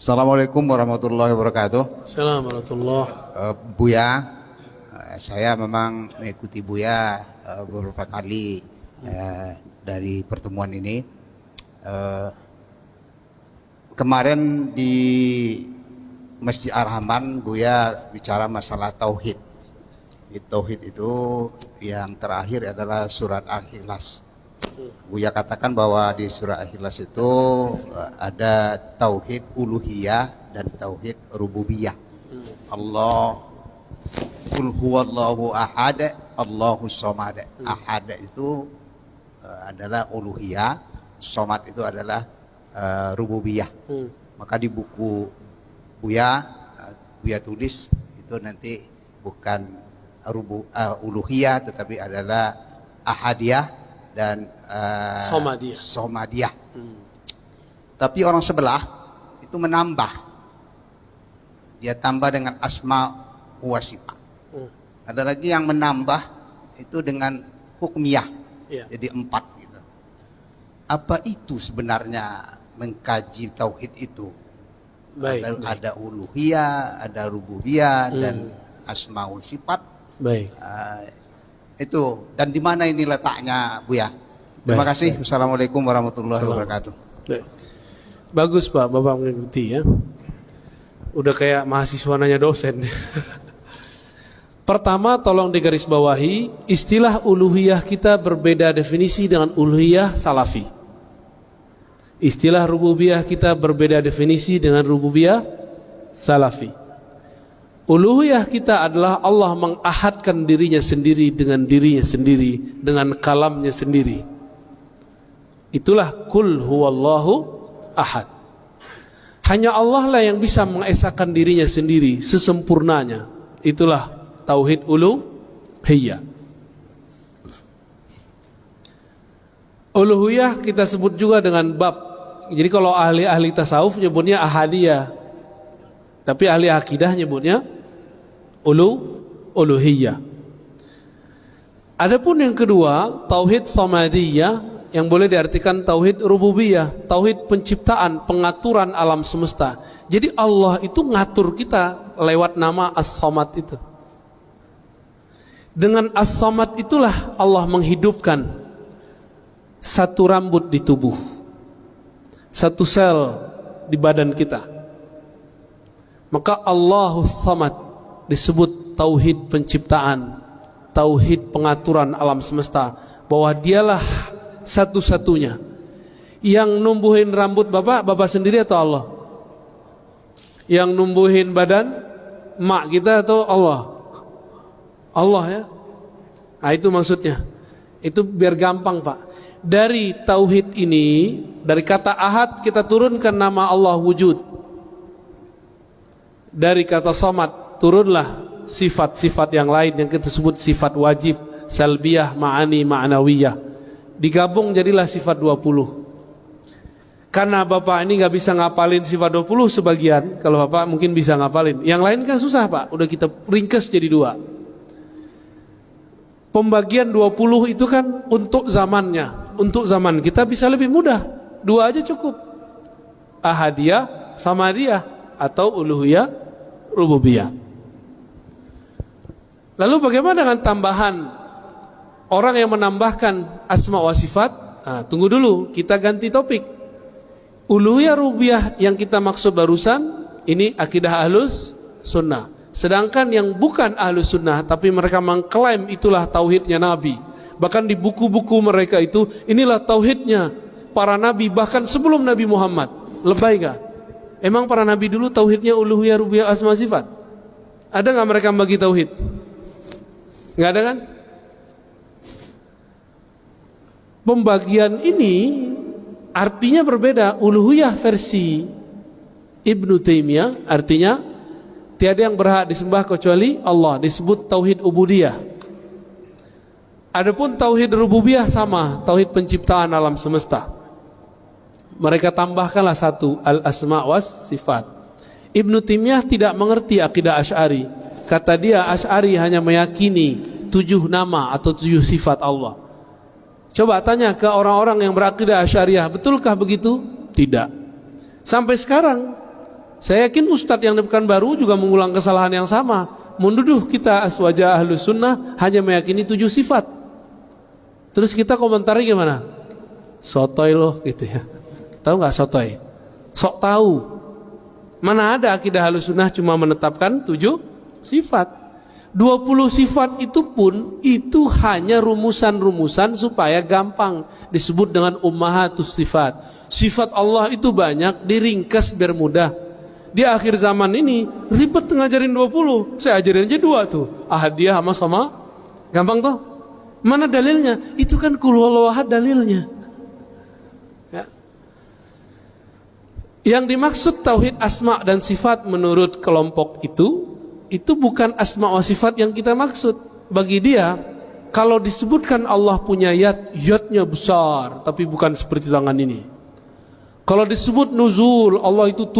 Assalamualaikum warahmatullahi wabarakatuh. Assalamualaikum warahmatullahi. Buya, saya memang mengikuti Buya beberapa kali dari pertemuan ini. Kemarin di Masjid Ar-Rahman Buya bicara masalah tauhid. Tauhid itu yang terakhir adalah surat Al-Ikhlas. Buya katakan bahwa di surah Al-Ikhlas itu ada tauhid uluhiyah dan tauhid rububiyah. Allah, qul huwallahu ahad, Allahus samad. Ahad itu adalah uluhiyah, samad itu adalah rububiyah. Maka di buku Buya tulis itu nanti bukan uluhiyah tetapi adalah ahadiyah dan somadiyah. Tapi orang sebelah itu menambah, dia tambah dengan asma wa sifat. Ada lagi yang menambah itu dengan hukmiyah, jadi 4 gitu. Apa itu sebenarnya mengkaji tauhid itu? Ada uluhiyah, ada rububiyah dan asmaul sifat. Itu, dan di mana ini letaknya, Buya? Terima kasih. Assalamualaikum warahmatullahi wabarakatuh. Bagus Pak, Bapak mengikuti ya. Udah kayak mahasiswa nanya dosen. Pertama, tolong digarisbawahi, istilah uluhiyah kita berbeda definisi dengan uluhiyah salafi. Istilah rububiyah kita berbeda definisi dengan rububiyah salafi. Uluhiyah kita adalah Allah mengahadkan dirinya sendiri, dengan kalamnya sendiri. Itulah kul huwallahu ahad. Hanya Allah lah yang bisa mengesahkan dirinya sendiri sesempurnanya. Itulah tauhid uluhiyah. Uluhiyah kita sebut juga dengan bab. Jadi kalau ahli-ahli tasawuf nyebutnya ahadiyah, tapi ahli akidah nyebutnya uluhiyah. Adapun yang kedua, tauhid samadiyah, yang boleh diartikan tauhid rububiyah, tauhid penciptaan, pengaturan alam semesta. Jadi Allah itu ngatur kita lewat nama As-Samad itu. Dengan As-Samad itulah Allah menghidupkan satu rambut di tubuh, satu sel di badan kita. Maka Allahus Samad disebut tauhid penciptaan, tauhid pengaturan alam semesta, bahwa dialah satu-satunya yang numbuhin rambut bapak sendiri atau Allah? Yang numbuhin badan mak kita atau Allah? Allah ya. Nah itu maksudnya. Itu biar gampang Pak. Dari tauhid ini, dari kata ahad kita turunkan nama Allah wujud. Dari kata samad turunlah sifat-sifat yang lain yang kita sebut sifat wajib, salbiyah, ma'ani, ma'nawiyah. Digabung jadilah sifat 20. Karena Bapak ini gak bisa ngapalin sifat 20 sebagian, kalau Bapak mungkin bisa ngapalin. Yang lain kan susah Pak, udah kita ringkes jadi 2. Pembagian 20 itu kan untuk zamannya. Untuk zaman kita bisa lebih mudah, 2 aja cukup. Ahadiyah, samadiyah, atau uluhiyah, rububiyah. Lalu bagaimana dengan tambahan orang yang menambahkan asma wa sifat? Nah, tunggu dulu, kita ganti topik. Uluhiyah rububiyah yang kita maksud barusan ini akidah ahlus sunnah. Sedangkan yang bukan ahlus sunnah tapi mereka mengklaim itulah tauhidnya Nabi. Bahkan di buku-buku mereka itu inilah tauhidnya para nabi bahkan sebelum Nabi Muhammad. Lebay gak? Emang para nabi dulu tauhidnya uluhiyah rububiyah asma sifat? Ada gak mereka bagi tauhid? Gak ada kan? Pembagian ini artinya berbeda. Uluhiyah versi Ibnu Taimiyah artinya tiada yang berhak disembah kecuali Allah, disebut tauhid ubudiyah. Adapun tauhid rububiyah sama, tauhid penciptaan alam semesta. Mereka tambahkanlah satu, al-asma was sifat. Ibnu Taimiyah tidak mengerti akidah Asy'ari. Kata dia Asy'ari hanya meyakini 7 nama atau 7 sifat Allah. Coba tanya ke orang-orang yang berakidah Asy'ariyah, betulkah begitu? Tidak. Sampai sekarang Saya yakin Ustadz yang di Pekanbaru juga mengulang kesalahan yang sama, menuduh kita aswaja ahlus sunnah hanya meyakini 7 sifat. Terus kita komentari gimana? Sotoy loh gitu ya. Tahu nggak sotoy? Sok tahu. Mana ada akidah ahlus sunnah cuma menetapkan 7 sifat. 20 sifat itu pun itu hanya rumusan-rumusan supaya gampang, disebut dengan ummahatus sifat. Sifat Allah itu banyak, diringkas biar mudah. Di akhir zaman ini ribet ngajarin 20, saya ajarin aja 2 tuh, ahadiyah sama gampang toh. Mana dalilnya? Itu kan qul huwallahu ahad dalilnya ya. Yang dimaksud tauhid asma dan sifat menurut kelompok itu bukan asma wa sifat yang kita maksud. Bagi dia, kalau disebutkan Allah punya yadnya besar, tapi bukan seperti tangan ini. Kalau disebut nuzul, Allah itu turun